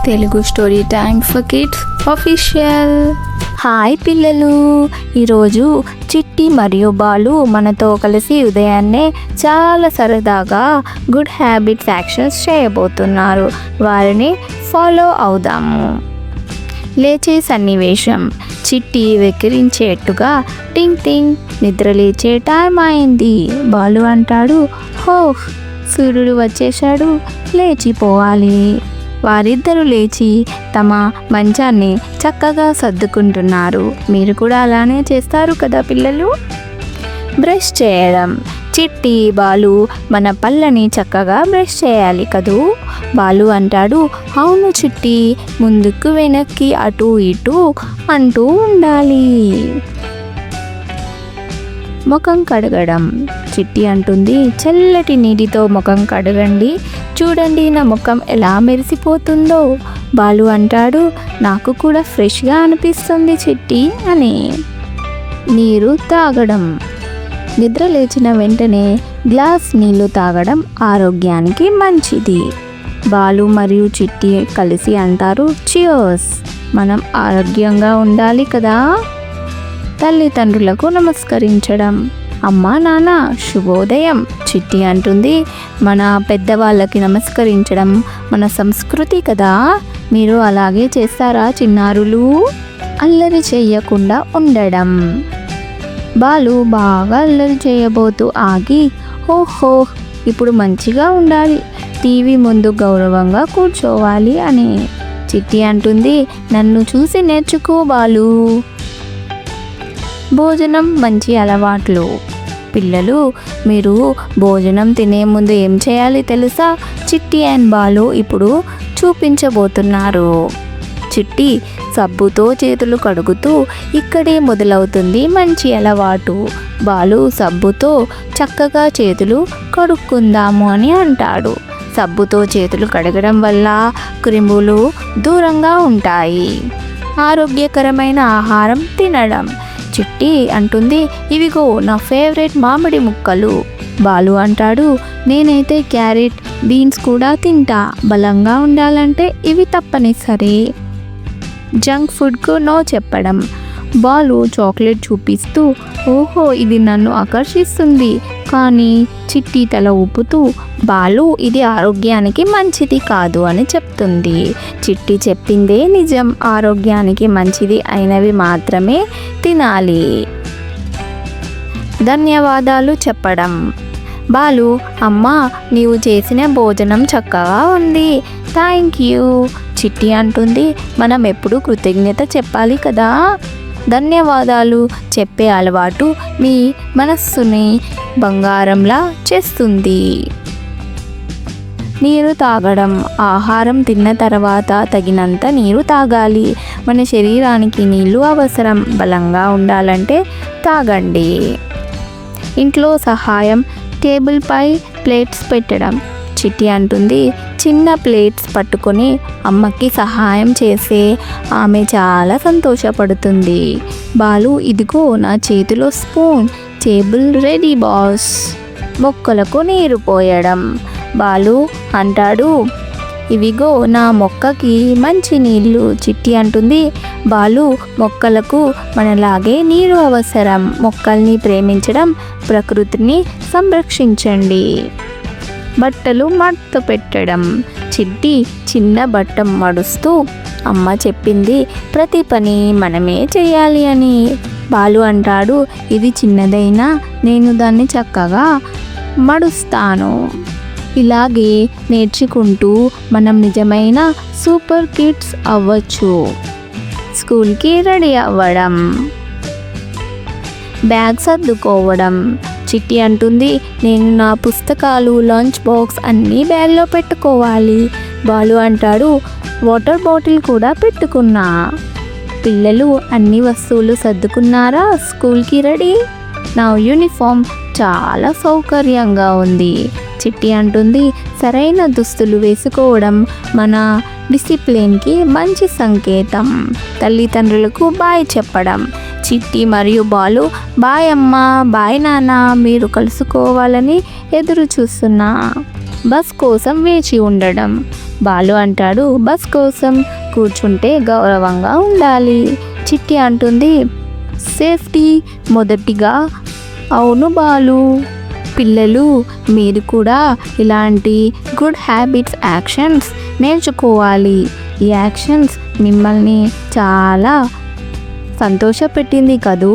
Telugu story time for kids official. Hi పిల్లలు, ఈరోజు చిట్టి మరియు బాలు మనతో కలిసి ఉదయాన్నే చాలా సరదాగా గుడ్ హ్యాబిట్స్ యాక్షన్స్ చేయబోతున్నారు. వారిని ఫాలో అవుదాము. లేచే సన్నివేశం. చిట్టి వెక్కిరించేట్టుగా టింగ్ టింగ్, నిద్ర లేచే టైం అయింది. బాలు అంటాడు, హో సూర్యుడు వచ్చేశాడు, లేచిపోవాలి. వారిద్దరూ లేచి తమ మంచాన్ని చక్కగా సర్దుకుంటున్నారు. మీరు కూడా అలానే చేస్తారు కదా పిల్లలు. బ్రష్ చేయడం. చిట్టి బాలు మన పళ్ళని చక్కగా బ్రష్ చేయాలి కదూ. బాలు అంటాడు, అవును చిట్టి, ముందుకు వెనక్కి అటు ఇటు అంటూ ఉండాలి. ముఖం కడగడం. చిట్టి అంటుంది, చల్లటి నీటితో ముఖం కడగండి, చూడండి నా ముఖం ఎలా మెరిసిపోతుందో. బాలు అంటాడు, నాకు కూడా ఫ్రెష్గా అనిపిస్తుంది చిట్టి అని. నీరు తాగడం. నిద్ర లేచిన వెంటనే గ్లాస్ నీళ్లు తాగడం ఆరోగ్యానికి మంచిది. బాలు మరియు చిట్టి కలిసి అంటారు, చియర్స్, మనం ఆరోగ్యంగా ఉండాలి కదా. తల్లిదండ్రులకు నమస్కరించడం. అమ్మా నాన్న శుభోదయం. చిట్టి అంటుంది, మన పెద్దవాళ్ళకి నమస్కరించడం మన సంస్కృతి కదా, మీరు అలాగే చేస్తారా చిన్నారులు. అల్లరి చేయకుండా ఉండడం. బాలు బాగా అల్లరి చేయబోతూ ఆగి, ఓహో ఇప్పుడు మంచిగా ఉండాలి, టీవీ ముందు గౌరవంగా కూర్చోవాలి అని. చిట్టి అంటుంది, నన్ను చూసి నేర్చుకో బాలు. భోజనం మంచి అలవాట్లు. పిల్లలు, మీరు భోజనం తినే ముందు ఏం చేయాలి తెలుసా? చిట్టి అండ్ బాలు ఇప్పుడు చూపించబోతున్నారు. చిట్టి సబ్బుతో చేతులు కడుగుతూ, ఇక్కడే మొదలవుతుంది మంచి అలవాటు. బాలు సబ్బుతో చక్కగా చేతులు కడుక్కుందాము అని అంటాడు. సబ్బుతో చేతులు కడగడం వల్ల క్రిములు దూరంగా ఉంటాయి. ఆరోగ్యకరమైన ఆహారం తినడం. చిట్టి అంటుంది, ఇవిగో నా ఫేవరెట్ మామిడి ముక్కలు. బాలు అంటాడు, నేనైతే క్యారెట్, బీన్స్ కూడా తింటా, బలంగా ఉండాలంటే ఇవి తప్పనిసరి. జంక్ ఫుడ్కు నో చెప్పడం. బాలు చాక్లెట్ చూపిస్తూ, ఓహో ఇది నన్ను ఆకర్షిస్తుంది, కానీ చిట్టి తల ఊపుతూ, బాలు ఇది ఆరోగ్యానికి మంచిది కాదు అని చెప్తుంది. చిట్టి చెప్పిందే నిజం, ఆరోగ్యానికి మంచిది అయినవి మాత్రమే తినాలి. ధన్యవాదాలు చెప్పడం. బాలు, అమ్మా నీవు చేసిన భోజనం చక్కగా ఉంది, థ్యాంక్ యూ. చిట్టి అంటుంది, మనం ఎప్పుడూ కృతజ్ఞత చెప్పాలి కదా. ధన్యవాదాలు చెప్పే అలవాటు మీ మనస్సుని బంగారంలా చేస్తుంది. నీరు తాగడం. ఆహారం తిన్న తర్వాత తగినంత నీరు తాగాలి. మన శరీరానికి నీళ్ళు అవసరం. బలంగా ఉండాలంటే తాగండి. ఇంట్లో సహాయం. టేబుల్పై ప్లేట్స్ పెట్టడం. చిట్టి అంటుంది, చిన్న ప్లేట్స్ పట్టుకొని అమ్మకి సహాయం చేస్తే ఆమె చాలా సంతోషపడుతుంది. బాలు, ఇదిగో నా చేతిలో స్పూన్, టేబుల్ రెడీ బాస్. మొక్కలకు నీరు పోయడం. బాలు అంటాడు, ఇవిగో నా మొక్కకి మంచి నీళ్ళు. చిట్టి అంటుంది, బాలు మొక్కలకు మనలాగే నీరు అవసరం. మొక్కల్ని ప్రేమించడం, ప్రకృతిని సంరక్షించండి. బట్టలు మడత పెట్టడం. చిట్టి చిన్న బట్ట మడుస్తూ, అమ్మ చెప్పింది ప్రతి పని మనమే చేయాలి అని. బాలు అంటాడు, ఇది చిన్నదైనా నేను దాన్ని చక్కగా మడుస్తాను. ఇలాగే నేర్చుకుంటూ మనం నిజమైన సూపర్ కిడ్స్ అవ్వచ్చు. స్కూల్కి రెడీ అవ్వడం. బ్యాగ్ సర్దుకోవడం. చిట్టి అంటుంది, నేను నా పుస్తకాలు, లంచ్ బాక్స్ అన్నీ బ్యాగ్లో పెట్టుకోవాలి. బాలు అంటాడు, వాటర్ బాటిల్ కూడా పెట్టుకున్నా. పిల్లలు, అన్ని వస్తువులు సర్దుకున్నారా? స్కూల్కి రెడీ. నా యూనిఫామ్ చాలా సౌకర్యంగా ఉంది. చిట్టి అంటుంది, సరైన దుస్తులు వేసుకోవడం మన డిసిప్లిన్కి మంచి సంకేతం. తల్లిదండ్రులకు బాయ్ చెప్పడం. చిట్టి మరియు బాలు, బాయ్ అమ్మ, బాయ్ నాన్న, మీరు కలుసుకోవాలని ఎదురు చూస్తున్నా. బస్ కోసం వేచి ఉండడం. బాలు అంటాడు, బస్ కోసం కూర్చుంటే గౌరవంగా ఉండాలి. చిట్టి అంటుంది, సేఫ్టీ మొదటిగా. అవును బాలు. పిల్లలు, మీరు కూడా ఇలాంటి గుడ్ హ్యాబిట్స్ యాక్షన్స్ నేర్చుకోవాలి. ఈ యాక్షన్స్ మిమ్మల్ని చాలా సంతోషపెట్టింది కదూ.